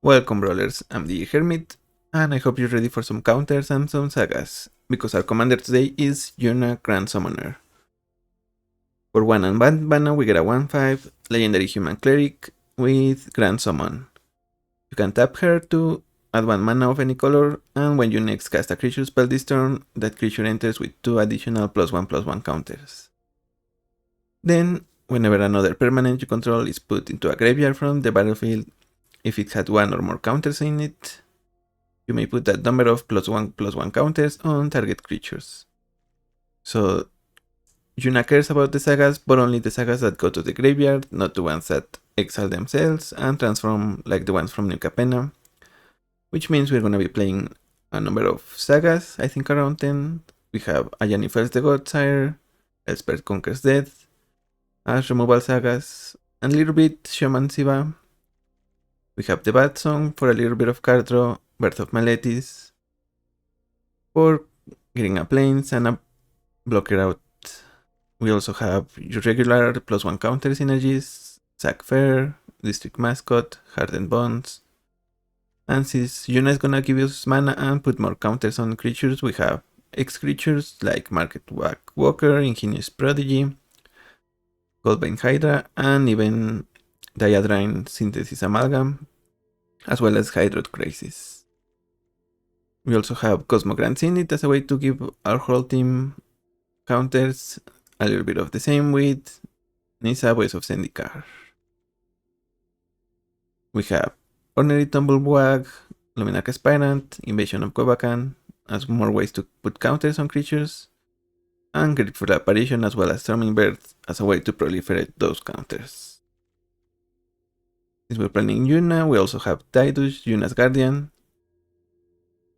Welcome Brawlers, I'm the Hermit, and I hope you're ready for some counters and some sagas, because our commander today is Yuna Grand Summoner. For 1 and Bant mana we get a 1/5 Legendary Human Cleric with Grand Summon. You can tap her to add 1 mana of any color, and when you next cast a creature spell this turn, that creature enters with 2 additional +1/+1 counters. Then, whenever another permanent you control is put into a graveyard from the battlefield, if it had 1 or more counters in it, you may put that number of +1/+1 counters on target creatures. So, Yuna cares about the sagas, but only the sagas that go to the graveyard, not the ones that exile themselves and transform like the ones from New Capenna. Which means we're gonna be playing a number of sagas, I think around 10. We have Ayani Fells the Godsire, Elspeth Conquers Death, Ash Removal Sagas, and a little bit Shaman Siva. We have the Bat Song for a little bit of card draw, Birth of Meletis for getting a Plains and a blocker out. We also have your regular +1 counter synergies, Sack Fair, District Mascot, Hardened Bonds. And since Yuna is gonna give us mana and put more counters on creatures, we have X creatures like Market Walker, Ingenious Prodigy, Goldbane Hydra, and even Diadrain Synthesis Amalgam, as well as Hydroid Crisis. We also have Cosmogrants in it as a way to give our whole team counters, a little bit of the same with Nissa, Voice of Zendikar. We have Ordinary Tumblewag, Luminarch Aspirant, Invasion of Kovakan, as more ways to put counters on creatures, and Grateful Apparition as well as Storming Bird as a way to proliferate those counters. Since we're playing Yuna, we also have Tidus, Yuna's Guardian.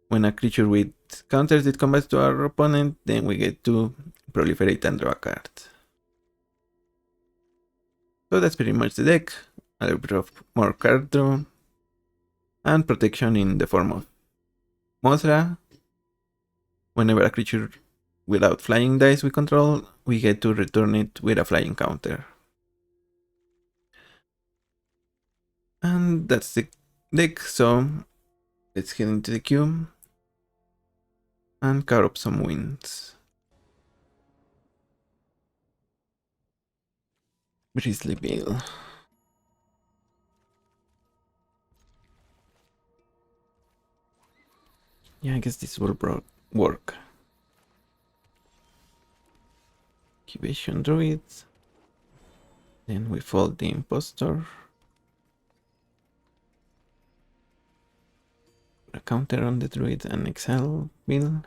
When a creature with counters that combats to our opponent, then we get to proliferate and draw a card. So that's pretty much the deck. A little bit of more card draw, and protection in the form of Mothra. Whenever a creature without flying dice we control, we get to return it with a flying counter. And that's the deck, so let's get into the queue and carve up some wins. Bristly Bill. Yeah, I guess this will work. Incubation Druid. Then we fold the Impostor. A counter on the Druid and exile Bill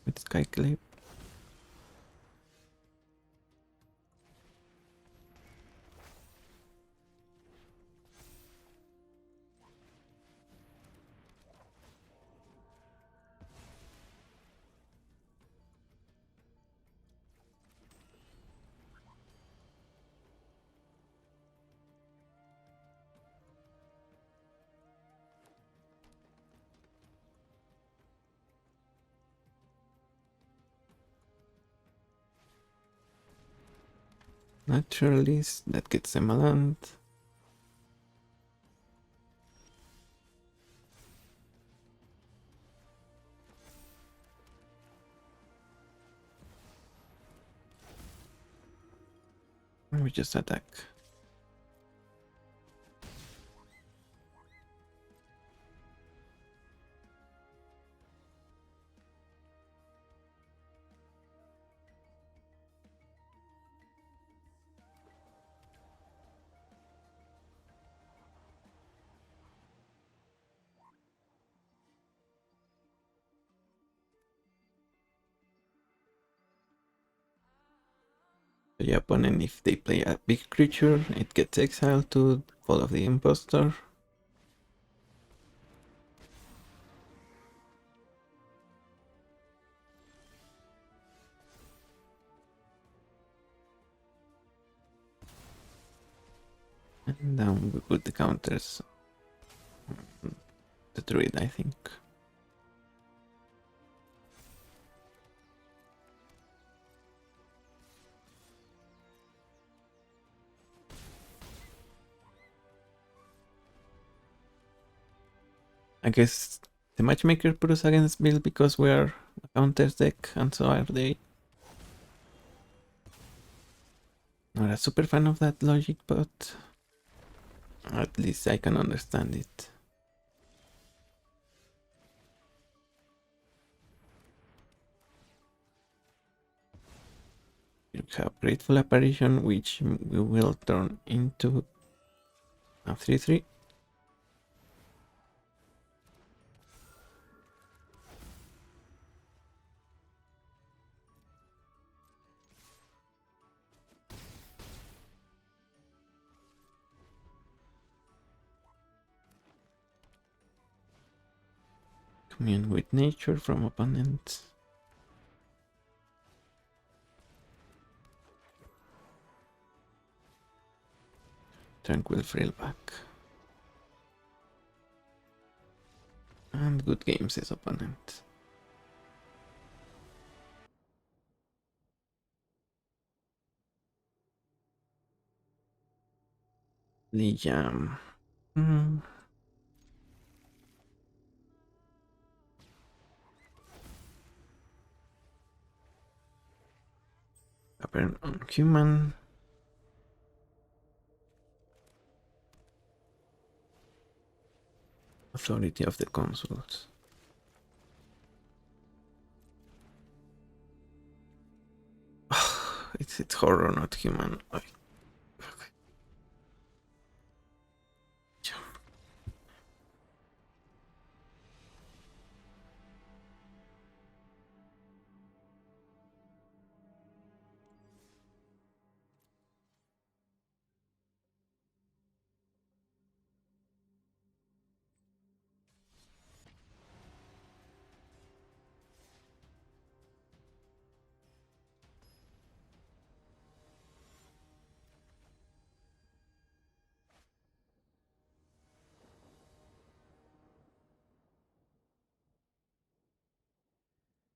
with Skyclip. Naturalist, that gets them a land. And we just attack. The opponent, if they play a big creature, it gets exiled to Fall of the Impostor. And down we put the counters on the Druid, I think. I guess the matchmaker put us against Bill because we are a counters deck, and so are they. Not a super fan of that logic, but at least I can understand it. You have Grateful Apparition, which we will turn into a 3/3. Commune with nature from opponent. Tranquil Frillback. And good game, says opponent. Lilah. Apparent on human. Authority of the consuls. It's horror, not human.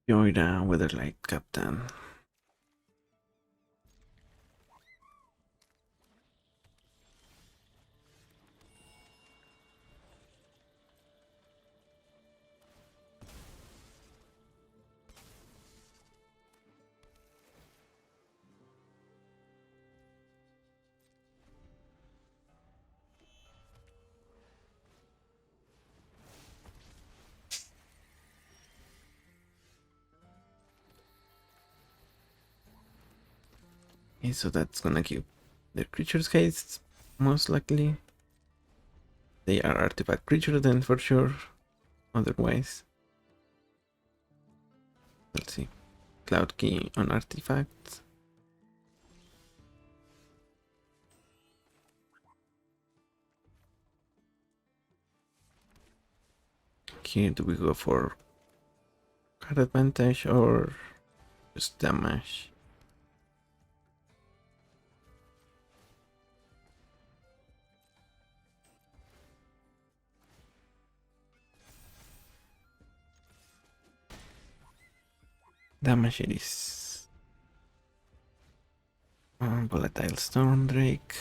Jhoira, Weatherlight Captain. Okay, so that's gonna give the creatures haste, most likely. They are artifact creatures then for sure. Otherwise, let's see. Cloud Key on artifacts. Here, do we go for card advantage or just damage? Damage it is. Volatile Storm Drake.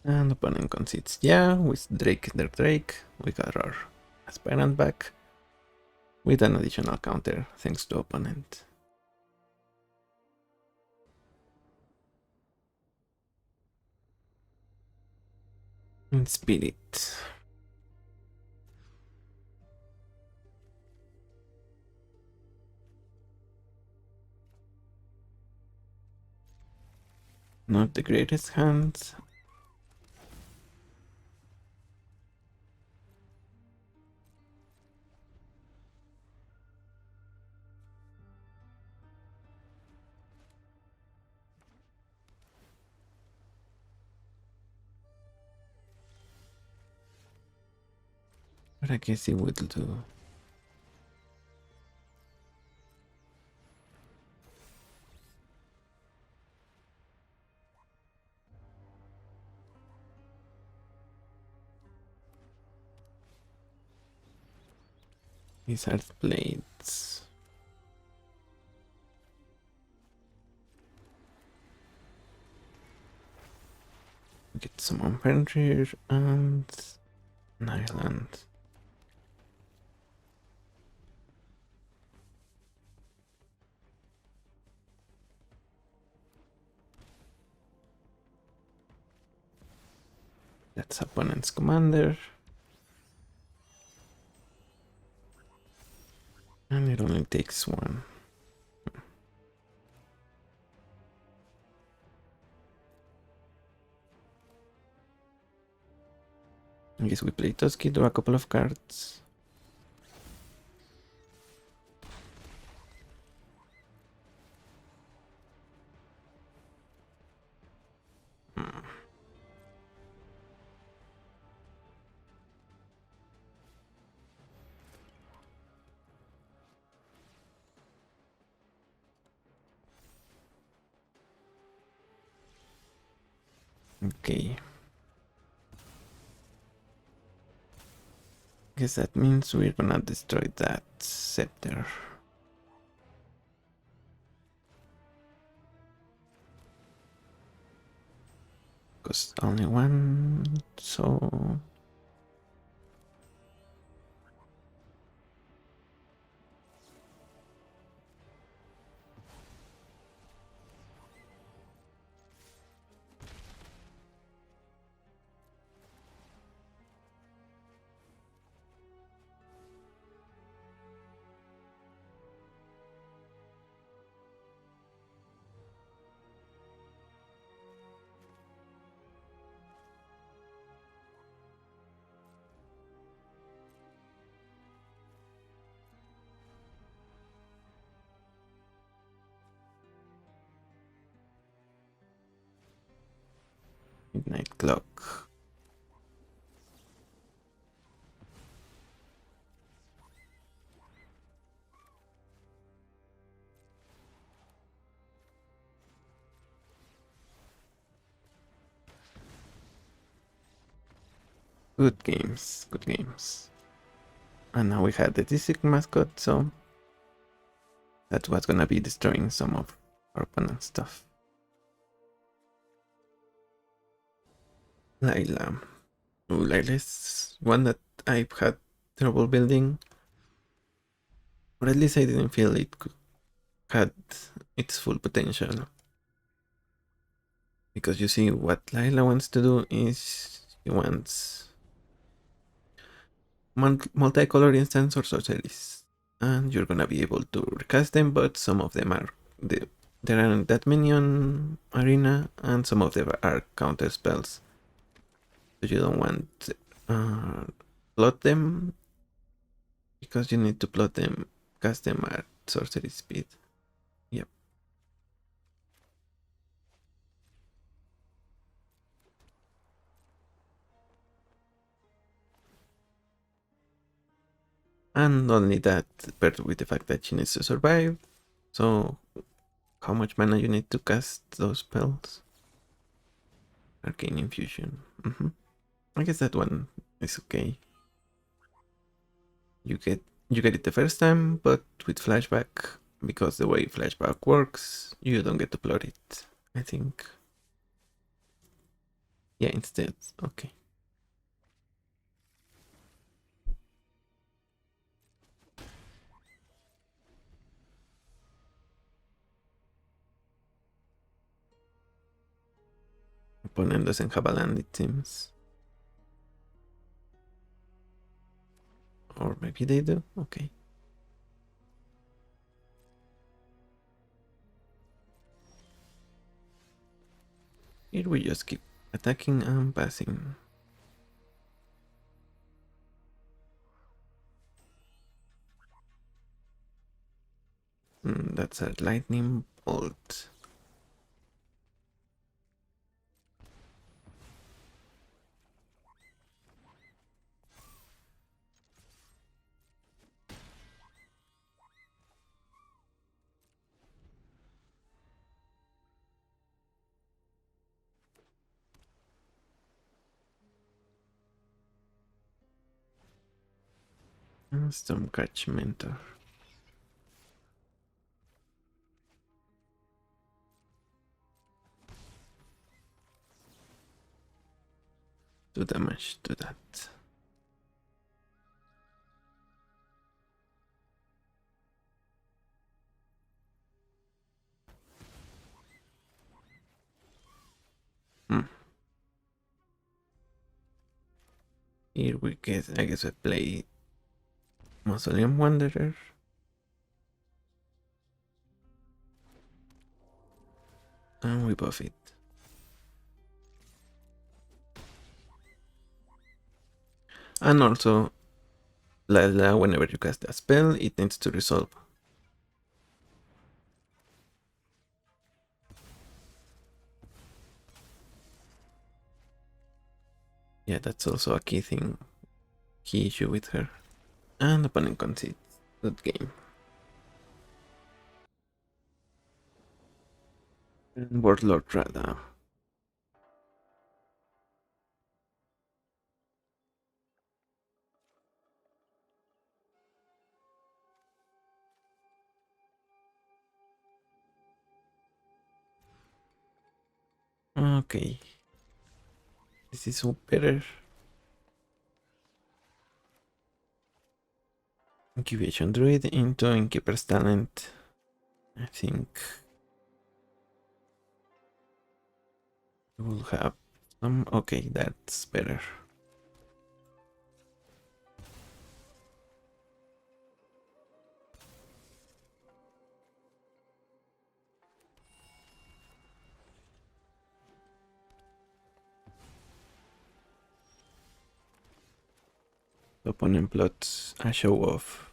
And opponent concedes, yeah, with Drake their Drake, we got our aspirant back with an additional counter thanks to opponent. In spirit. Not the greatest hands. But I guess it will do. These are blades. Get some on Fenrir and an island. That's opponent's commander. And it only takes one. I guess we play Toski, draw a couple of cards. Okay. Guess that means we're gonna destroy that scepter. Because only one, so... Midnight clock. Good games, good games. And now we had the district mascot, so that's what's gonna be destroying some of our opponent's stuff. Lilah. Ooh, Lilah is one that I've had trouble building. Or at least I didn't feel it had its full potential. Because you see, what Lilah wants to do is she wants multicolor instants or sorceries. And you're gonna be able to recast them, but some of them are... there aren't that many on Arena, and some of them are counter spells. So you don't want plot them, because you need to plot them, cast them at sorcery speed. Yep. And only that, paired with the fact that she needs to survive. So, how much mana you need to cast those spells? Arcane Infusion. I guess that one is okay. You get it the first time, but with flashback, because the way flashback works, you don't get to plot it, I think. Yeah, instead. Okay. Opponent doesn't have a land, it seems. Or maybe they do. Okay. Here we just keep attacking and passing. That's a lightning bolt. Stormcatch Mentor. Do damage to that. Here we get, I guess I play Mausoleum Wanderer. And we buff it. And also, Lilah, whenever you cast a spell, it needs to resolve. Yeah, that's also a key thing, key issue with her. And opponent concedes. Good game. And Warlord Rada. Okay. This is better. Incubation Druid into Innkeeper's Talent. I think we will have some. Okay, that's better. The opponent plots a show off.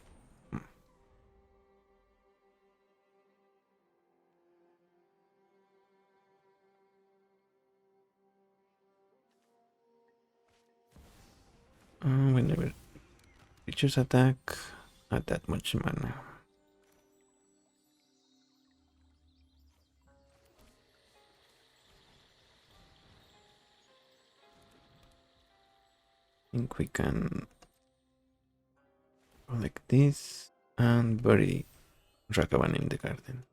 Whenever creatures attack at that much mana. I think we can go like this and bury Ragavan in the garden.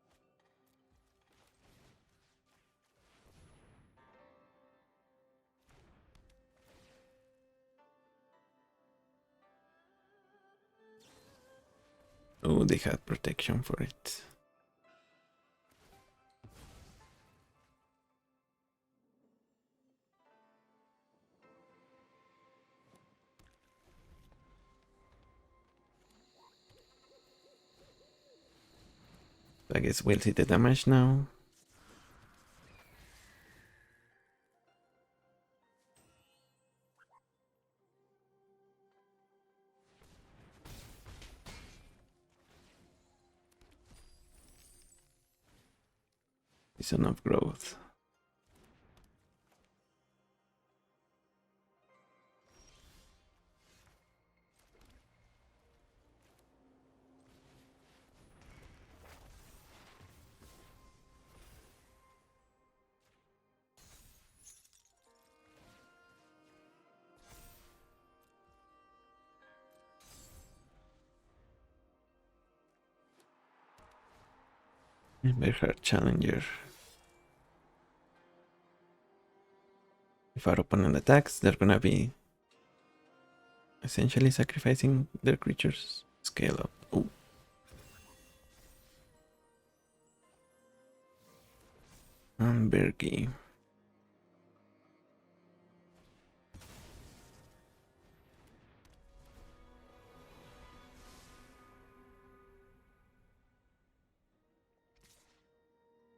Oh, they had protection for it. So I guess we'll see the damage now. Season of Growth. Very hard challenger. If our opponent attacks, they're gonna be essentially sacrificing their creatures. Scale up. Oh. And Bergy.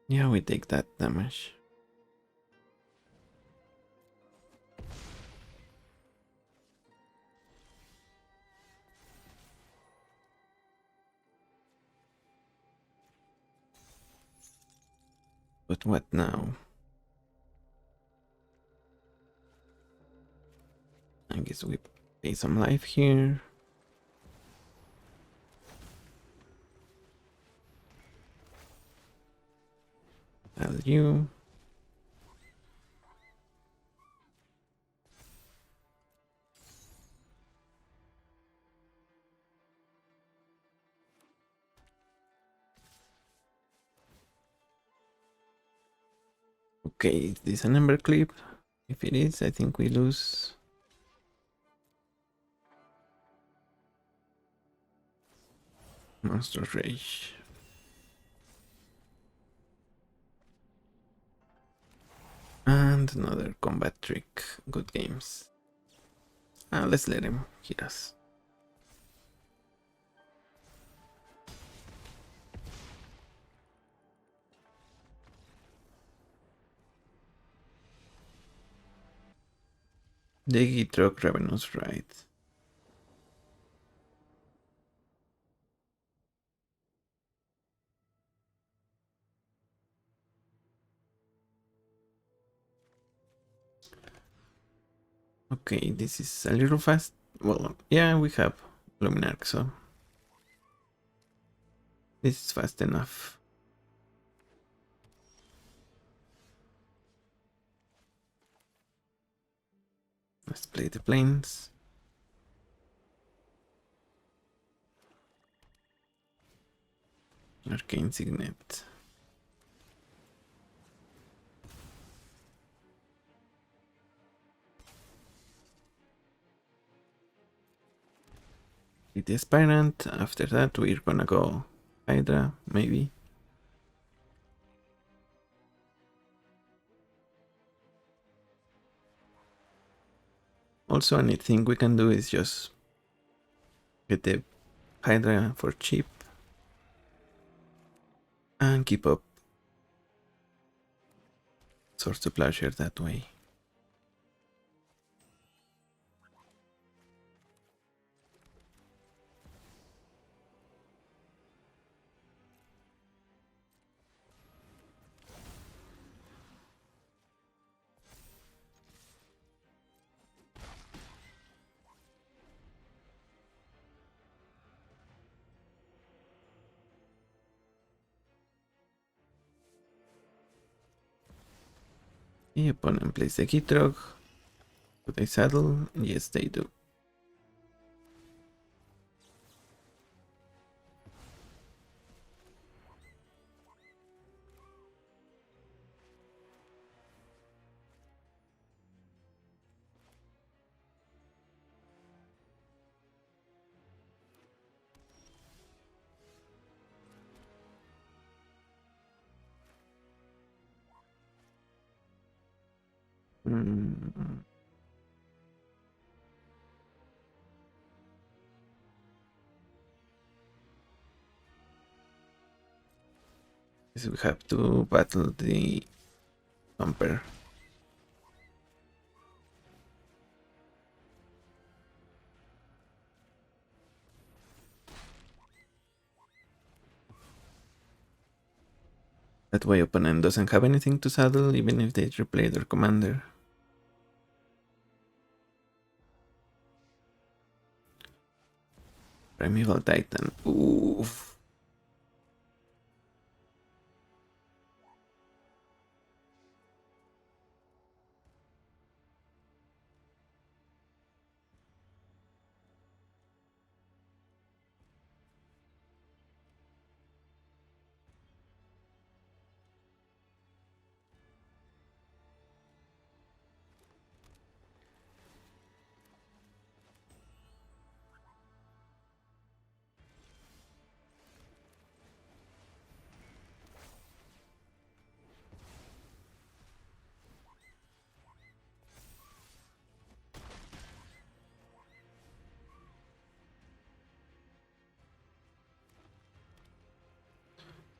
Yeah, we take that damage. But what now? I guess we pay some life here. Value. Okay, is this an Ember clip? If it is, I think we lose. Monster Rage. And another combat trick. Good games. Let's let him hit us. The Gitrog Ravenous right. Okay, this is a little fast. Well, yeah, we have Luminarch, so this is fast enough. Let's play the planes. Arcane Signet. It is Aspirant. After that, we're gonna go Hydra, maybe. Also, anything we can do is just get the Hydra for cheap and keep up Source to Plowshare that way. The opponent plays the Gitrog. Do they saddle? Yes, they do. Mm. Guess we have to battle the Thumper. That way opponent doesn't have anything to saddle even if they replay their commander. Primeval Titan. Oof.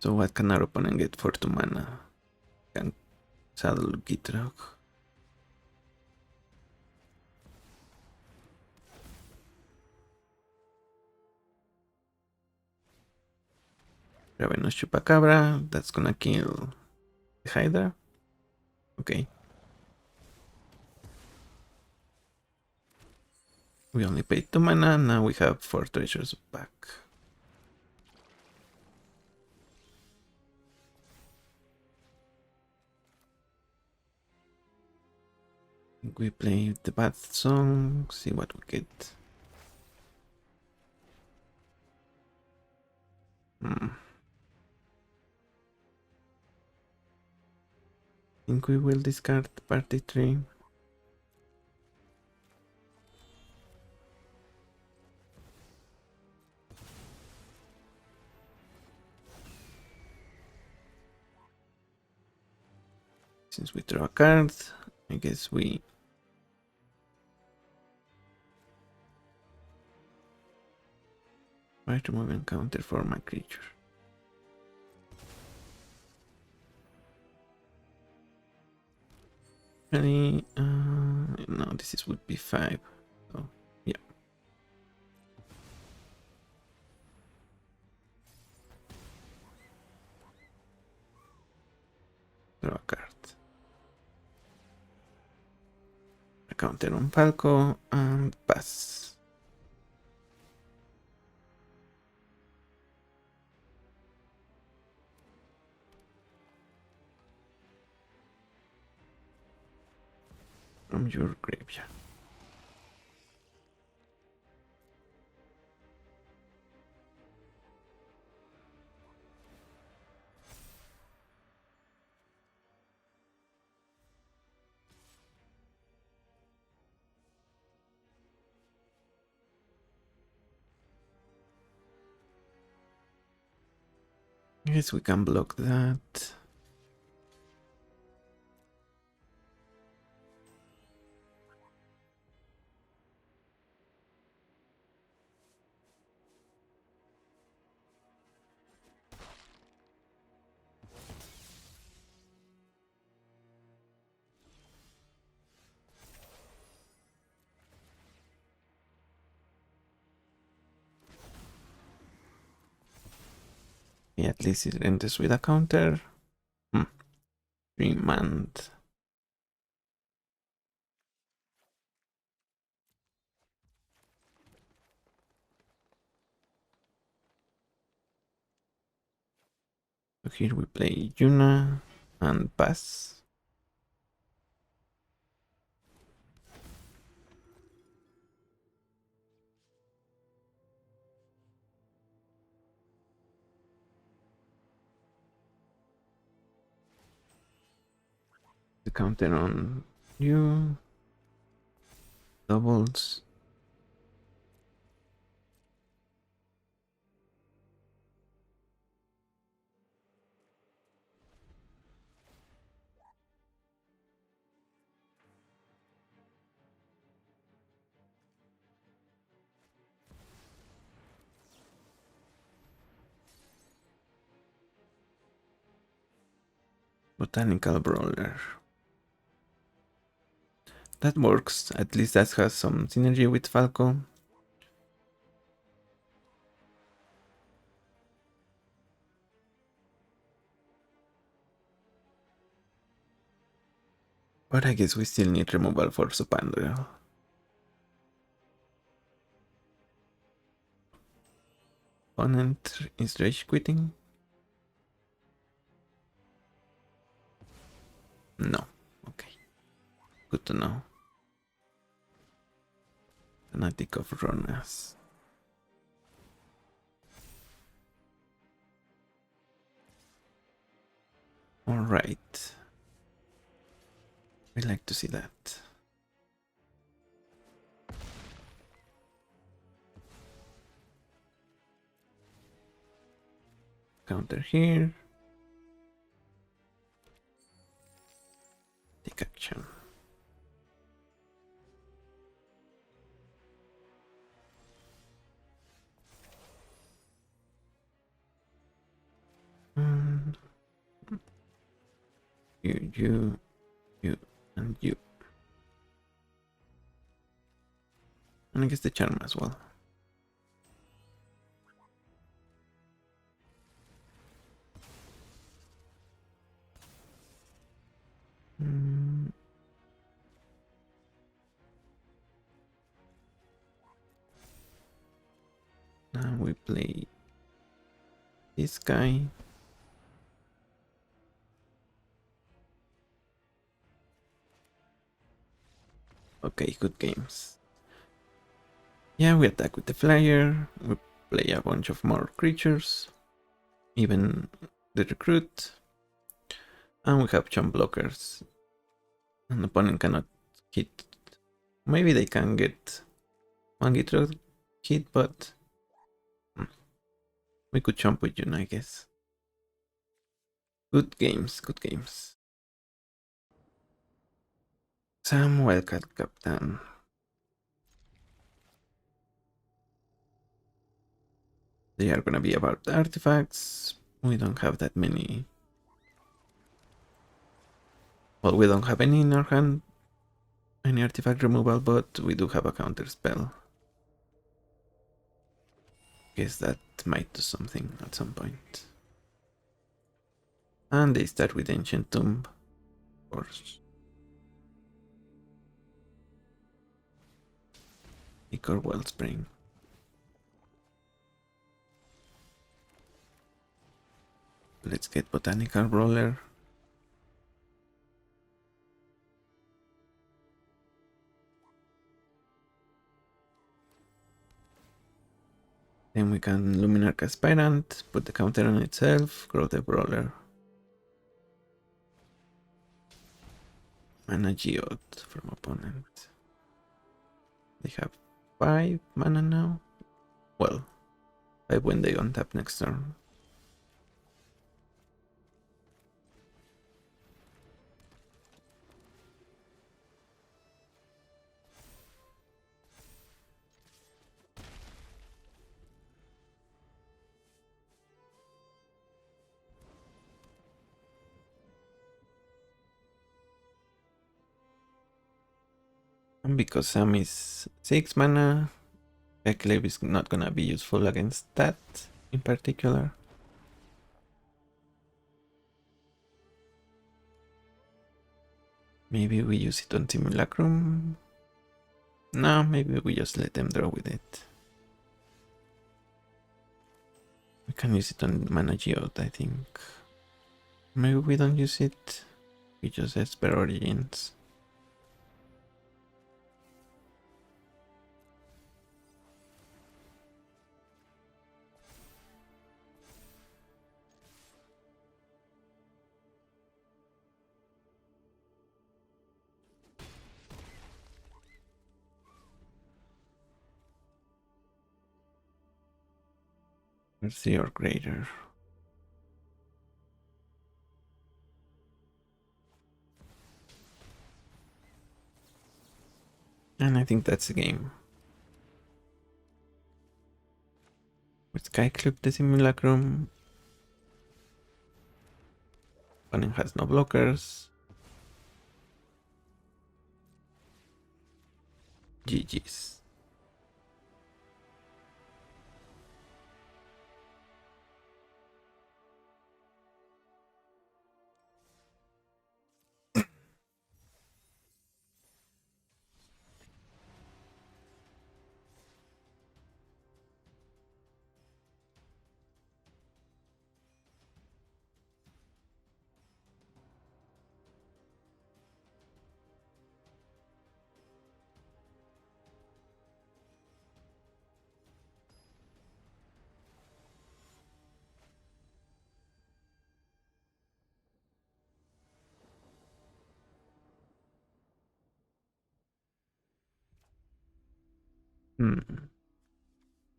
So what can our opponent get for 2 mana? Can saddle Gitrog. Ravenous Chupacabra. That's gonna kill the Hydra. Okay. We only paid 2 mana, now we have 4 treasures back. We play the Bath song, see what we get. I think we will discard party tree. Since we draw a card, I guess we try to move and counter for my creature. Really, no, this would be 5. So yeah. Draw a card. A counter on Falco and pass. From your graveyard. I guess we can block that. Yeah, at least it enters with a counter. 3 months. So here we play Yuna and pass. The counter on you. Doubles. Botanical Brawler. That works. At least that has some synergy with Falco. But I guess we still need removal for Supandrel. Opponent is rage quitting. No. Okay. Good to know. Fanatic of Ronas. Alright. We like to see that. Counter here. Take action. You, and you. And I guess the charm as well. Now we play this guy. Okay, good games. Yeah, we attack with the flyer. We play a bunch of more creatures. Even the recruit. And we have chump blockers. An opponent cannot hit. Maybe they can get one Gitrog hit, but we could chump with Yuna, I guess. Good games, good games. Sam Wildcat Captain. They are gonna be about artifacts. We don't have that many. Well, we don't have any in our hand, any artifact removal, but we do have a counter spell. Guess that might do something at some point. And they start with Ancient Tomb, of course. Ichor Wellspring. Let's get Botanical Brawler. Then we can Luminarch Aspirant, put the counter on itself, grow the Brawler. Mana Geode from opponent. They have 5 mana now. Well, 5 when they untap next turn. And because Sam is 6 mana, Eclipse is not gonna be useful against that in particular. Maybe we use it on Simulacrum. No, maybe we just let them draw with it. We can use it on Mana Geode, I think. Maybe we don't use it. We just Esper Origins. Mercy or greater. And I think that's the game. With Skyclip the Simulacrum. Opponent has no blockers. GG's.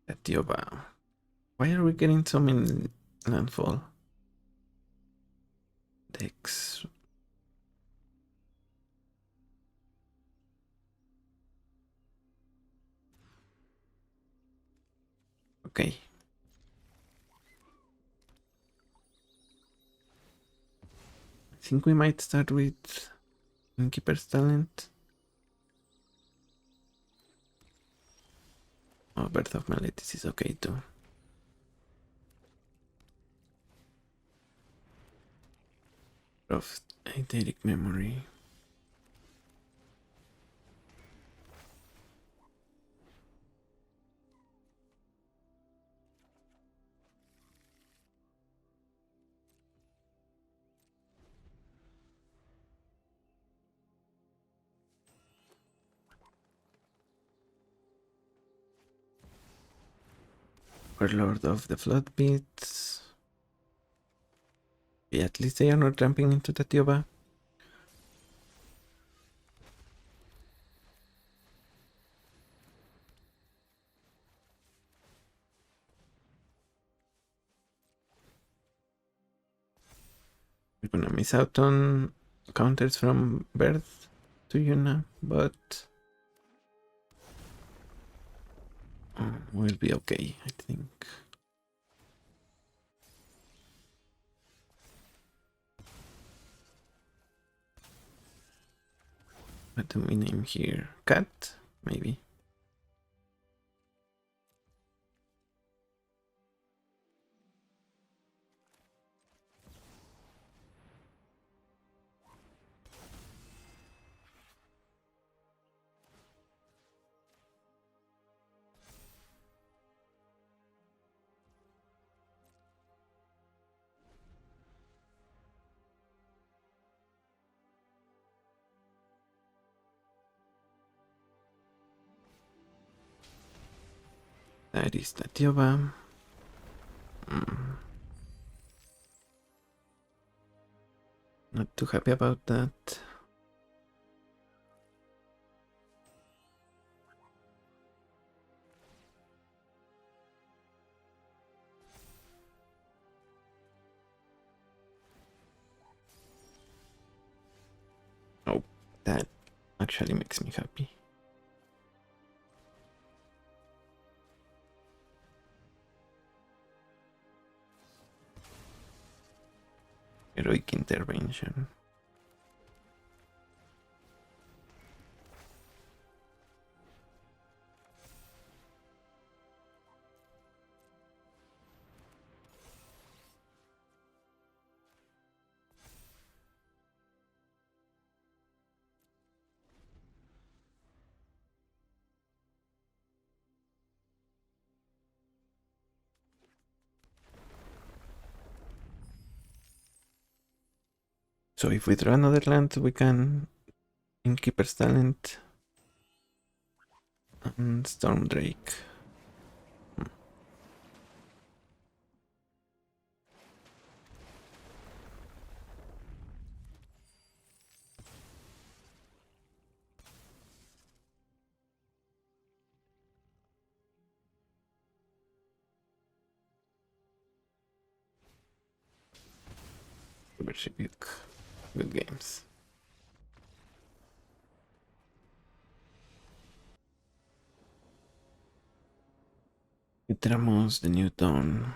Etioba. Why are we getting so many landfall decks? Okay. I think we might start with Innkeeper's Talent. Oh, Birth of Meletis is okay too. Of Eidetic Memory. Warlord of the Floodbeats. Okay, at least they are not jumping into the Tioba. We're gonna miss out on counters from Birth to Yuna, but we'll be okay, I think. What do we name here? Cat? Maybe. That is the Tioba. Not too happy about that. Oh, that actually makes me happy. Heroic intervention. So if we draw another land, we can Innkeeper's Talent and Storm Drake. Good games. Ketramose, the new dawn.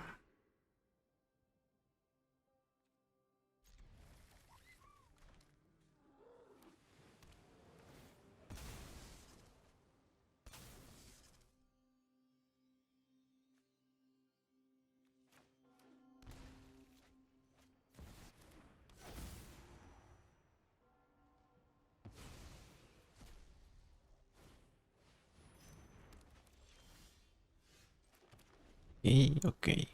Okay.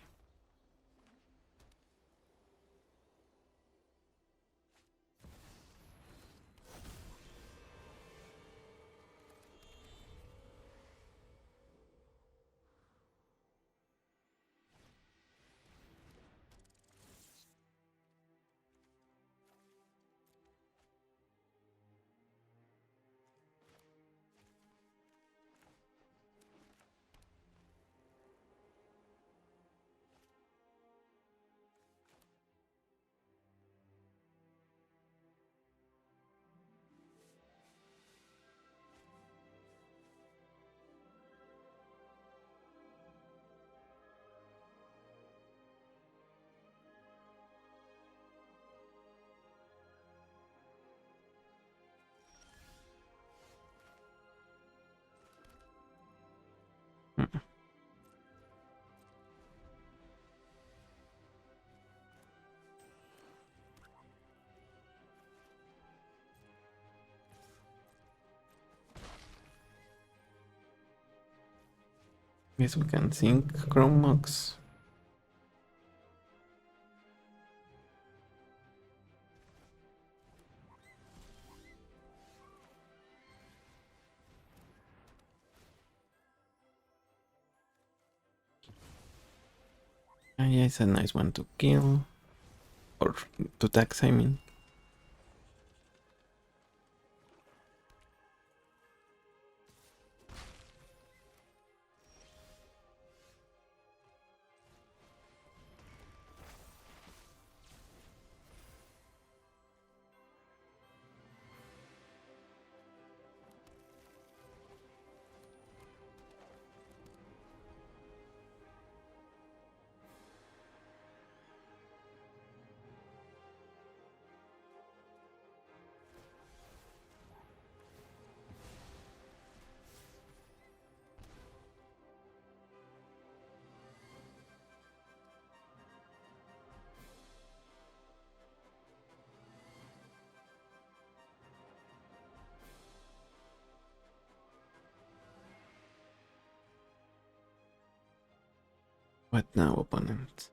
Guess we can sync Chromox. Yeah, it's a nice one to kill. Or to tax, I mean. What now, opponent?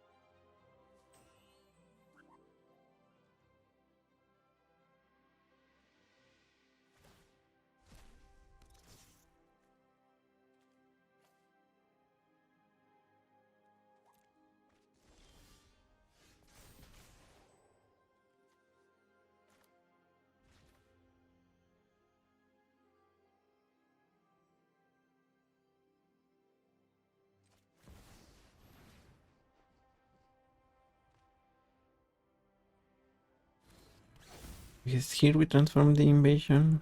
Because here we transform the invasion.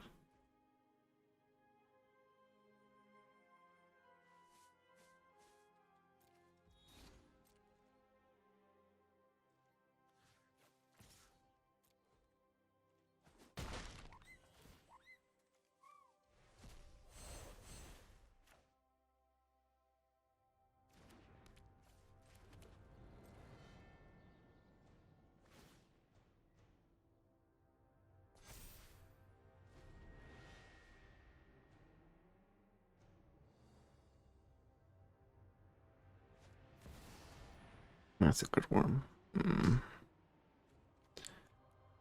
Massacre Worm.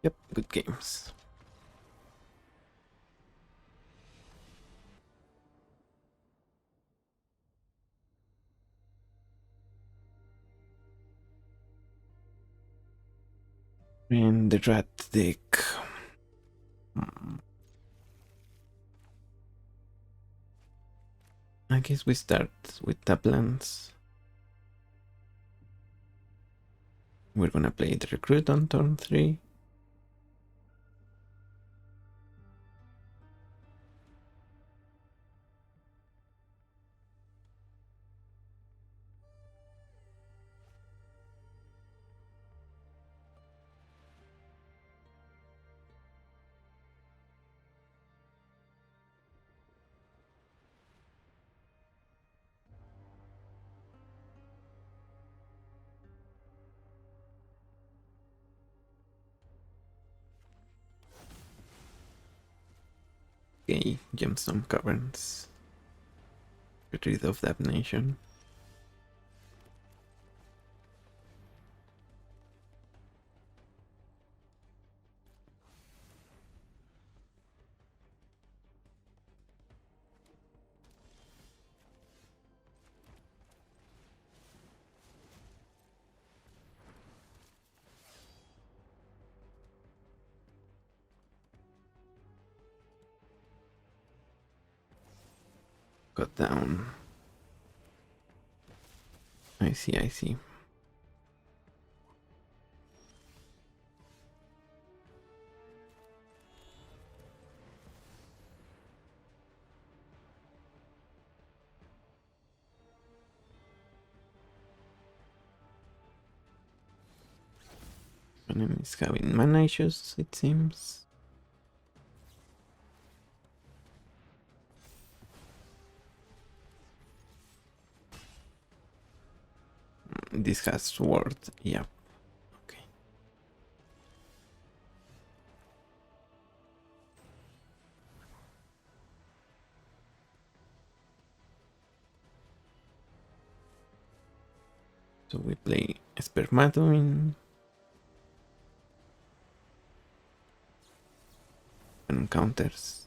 Yep, good games. And the rat deck. I guess we start with Taplands. We're gonna play the recruit on turn 3. Okay, Gemstone Caverns. Get rid of that nation. Got down. I see, I see. Enemy is having mana issues, it seems. This has sword, yeah. Okay. So we play Spermatoin and counters.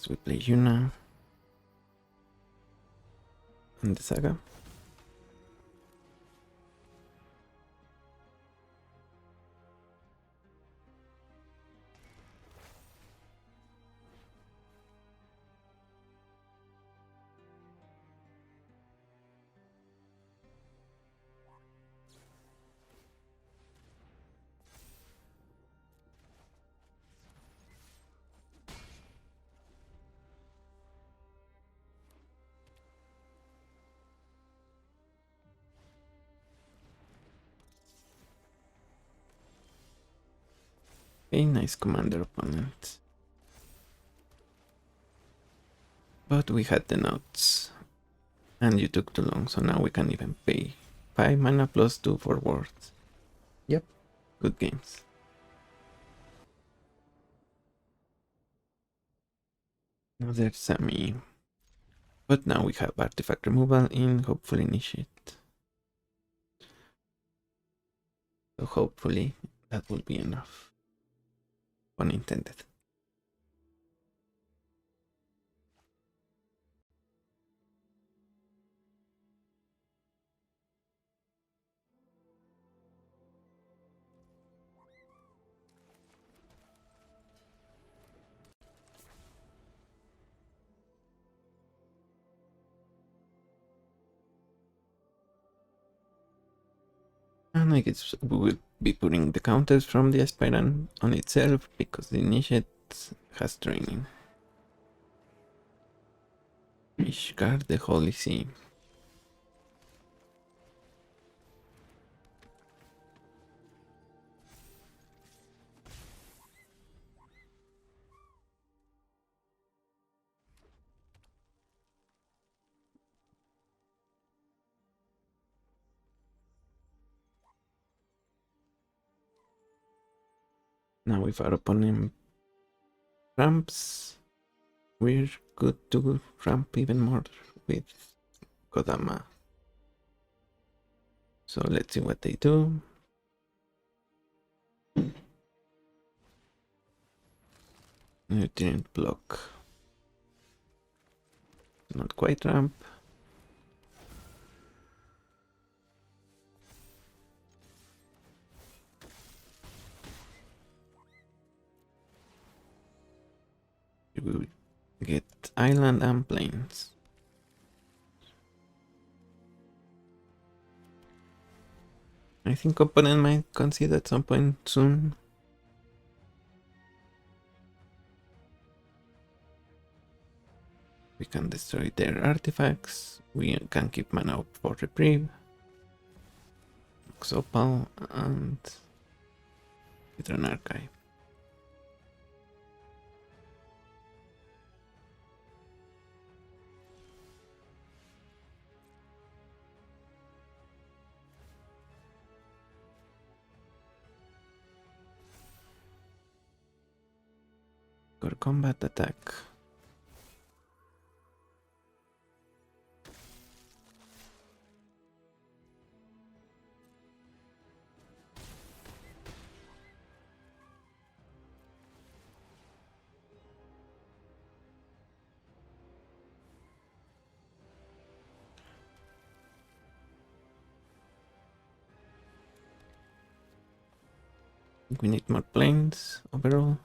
First we play Yuna and the Saga. A nice commander opponent. But we had the notes. And you took too long, so now we can even pay 5 mana plus 2 for words. Yep, good games. Another Sammy. But now we have artifact removal in hopefully initiate. So hopefully that will be enough. Pun intended. And I guess we will be putting the counters from the aspirant on itself because the initiate has training. Ishgard the Holy Sea. Now if our opponent ramps, we're good to ramp even more with Kodama. So let's see what they do. Nutrient block. Not quite ramp. We will get island and plains. I think opponent might concede at some point soon. We can destroy their artifacts. We can keep mana up for reprieve. Opal and Hidron Archive. Core combat attack. We need more planes overall.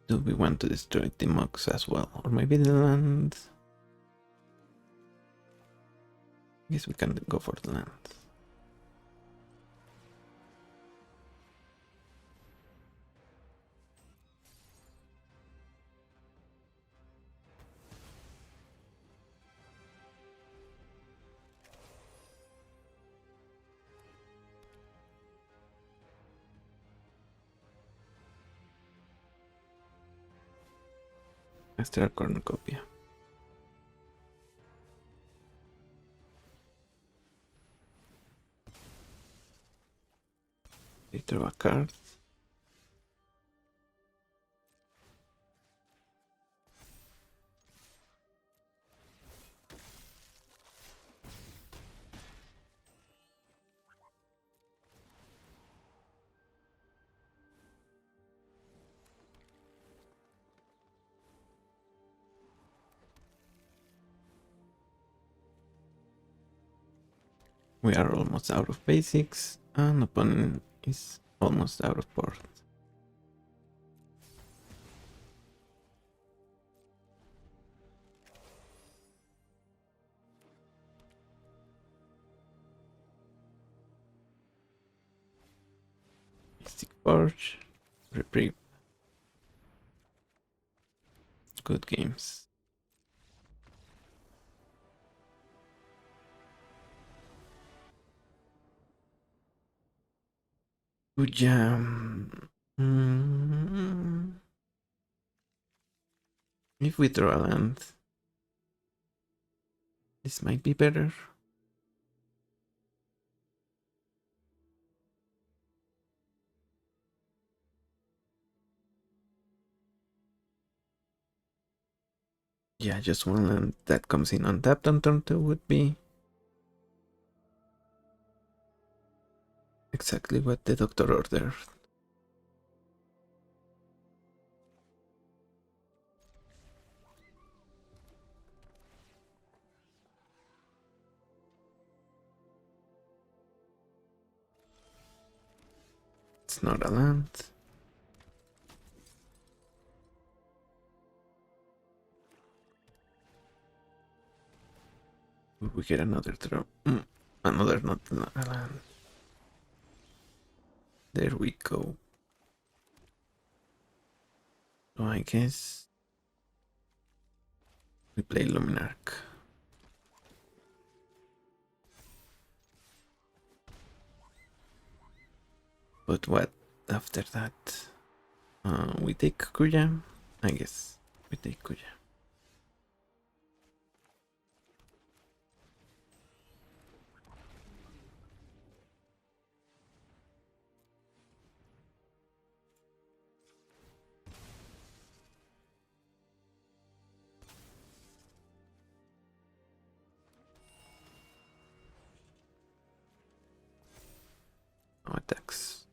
Do we want to destroy the mugs as well? Or maybe the land? I guess we can go for the land. Astral Cornucopia. They throw a card. We are almost out of basics, and opponent is almost out of board. Mystic Forge, Reprieve. Good games. Kuja. If we draw a land, this might be better. Yeah, just one land that comes in untapped on turn 2 would be exactly what the doctor ordered. It's not a land. We get another draw. Another not a land. There we go. So I guess we play Luminarch. But what after that? We take Kuja? I guess we take Kuja. No attacks.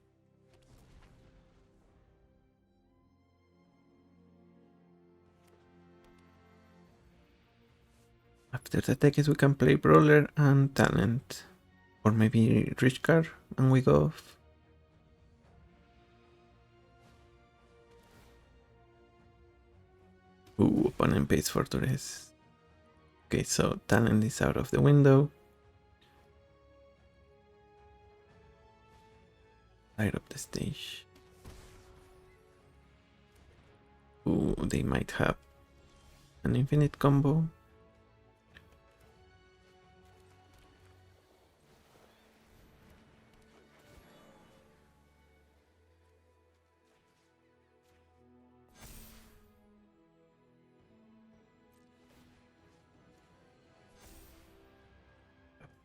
After the attack is we can play Brawler and Talent. Or maybe Rich Card and we go off. Ooh, opponent pays for Torres. Okay, so Talent is out of the window. Light up the stage. Ooh, they might have an infinite combo.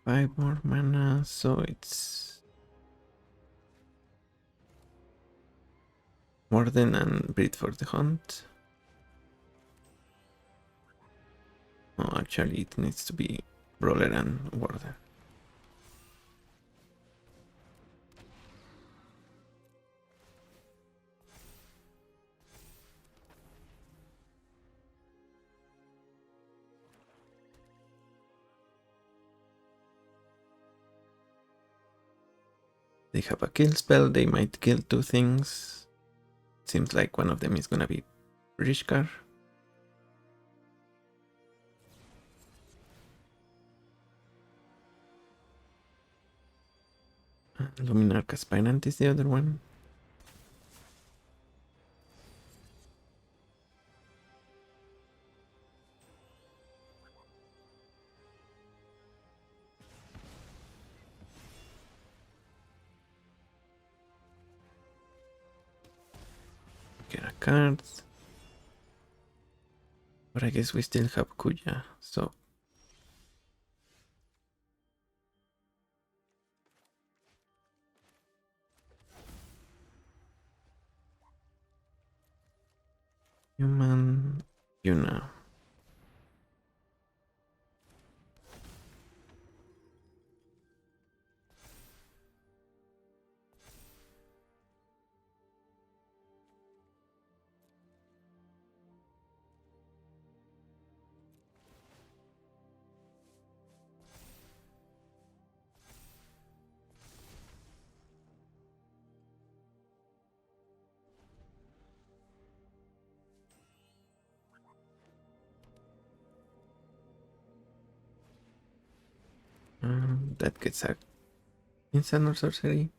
Five more mana, so it's Warden and Breed for the Hunt. Oh, actually it needs to be Brawler and Warden. They have a kill spell, they might kill two things. Seems like one of them is gonna be Rishkar. Luminarch Aspirant is the other one. Get a card. But I guess we still have Kuja, so human Yuna. that gets a instant or sorcery.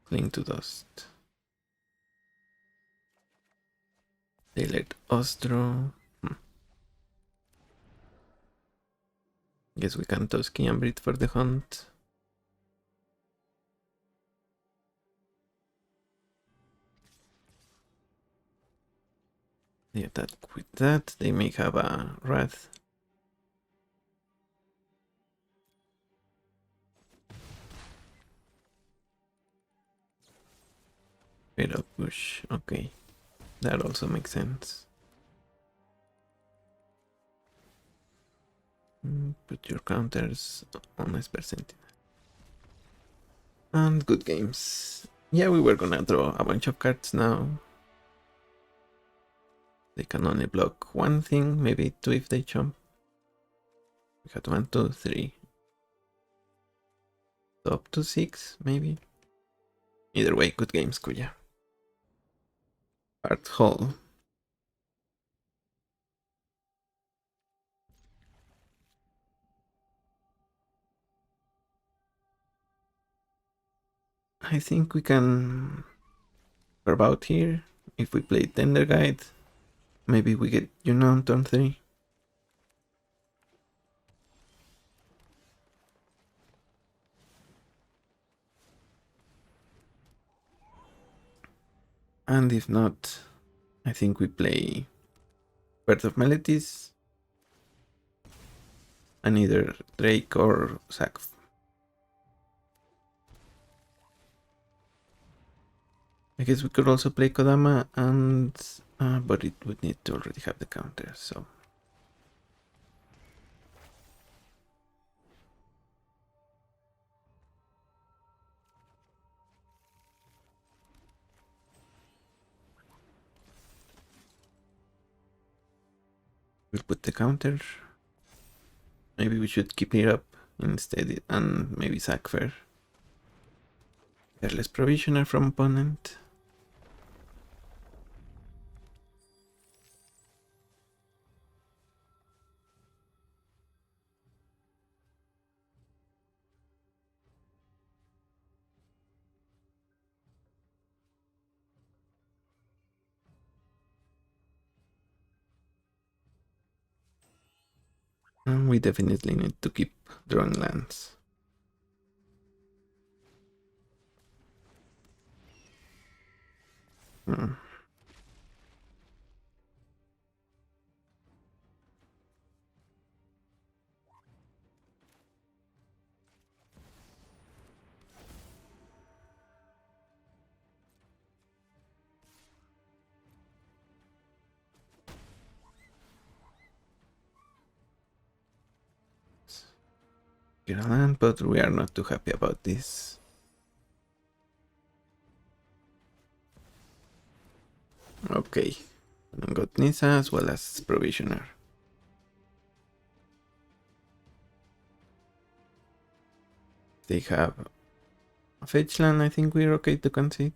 Cling to dust. They let us draw. Guess we can Toski and breed for the hunt. They attack with that. They may have a Wrath. Fatal push. Okay. That also makes sense. Put your counters on Esper Sentinel. And good games. Yeah, we were gonna draw a bunch of cards now. They can only block one thing, maybe two if they jump. We had 1, 2, 3. Up to 6, maybe. Either way, good games, Kuja. Art Hall. I think we can carve out here. If we play Tender Guide, maybe we get Yuna on turn 3. And if not, I think we play Birth of Melodies and either Drake or Sack. I guess we could also play Kodama, and but it would need to already have the counter, so. We'll put the counter. Maybe we should keep it up instead and maybe sack fair. Careless Provisioner from opponent. And we definitely need to keep drawing lands. Get a land, but we are not too happy about this. Okay, and got Nisa as well as Provisioner. They have a fetch land, I think we're okay to concede.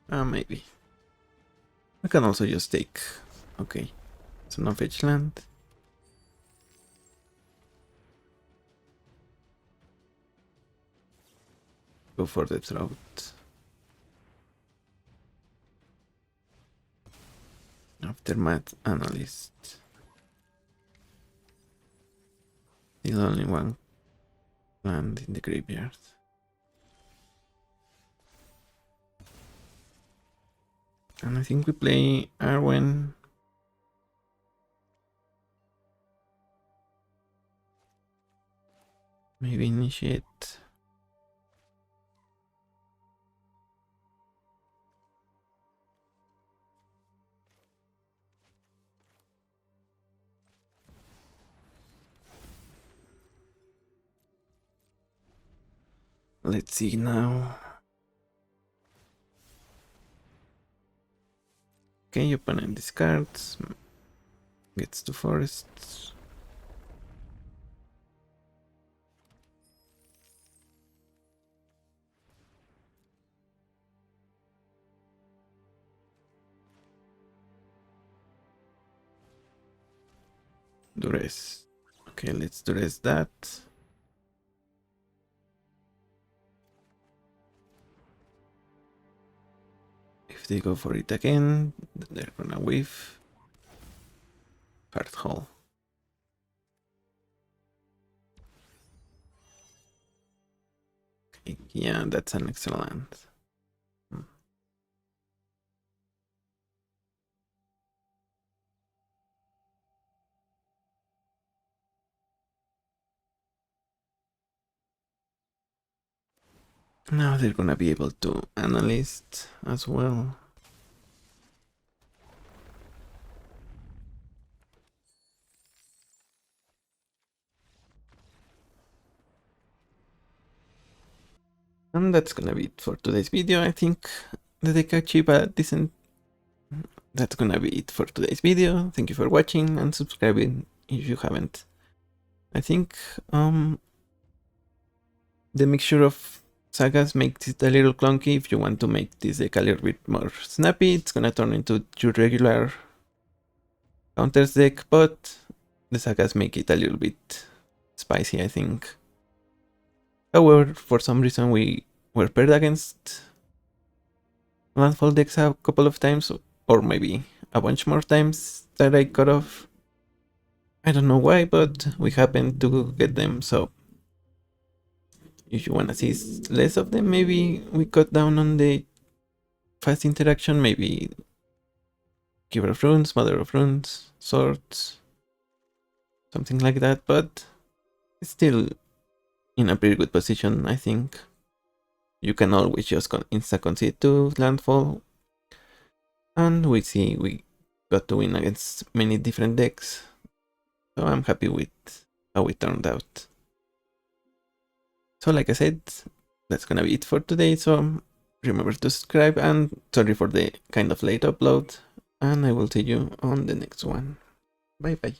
Maybe. We can also just take. Okay, so no fetch land. Go for the throat. Aftermath Analyst. Still only one land in the graveyard. And I think we play Arwen. Maybe initiate. Let's see now. Okay, opponent discards. Gets to forests. Duress. Okay, let's duress that. If they go for it again, they're gonna whiff. Fart hole. Okay, yeah, that's an excellent. Now they're gonna be able to analyst as well. And that's gonna be it for today's video. I think the deck achieved a decent. That's gonna be it for today's video. Thank you for watching and subscribing if you haven't. I think the mixture of Sagas makes it a little clunky. If you want to make this deck a little bit more snappy, it's gonna turn into your regular counters deck, but the Sagas make it a little bit spicy, I think. However, for some reason we were paired against landfall decks a couple of times, or maybe a bunch more times that I cut off. I don't know why, but we happened to get them, so if you wanna see less of them, maybe we cut down on the fast interaction, maybe Giver of Runes, Mother of Runes, Swords, something like that, but it's still in a pretty good position, I think. You can always just insta-concede to landfall, and we see we got to win against many different decks, so I'm happy with how it turned out. So like I said, that's gonna be it for today, so remember to subscribe, and sorry for the kind of late upload, and I will see you on the next one. Bye bye.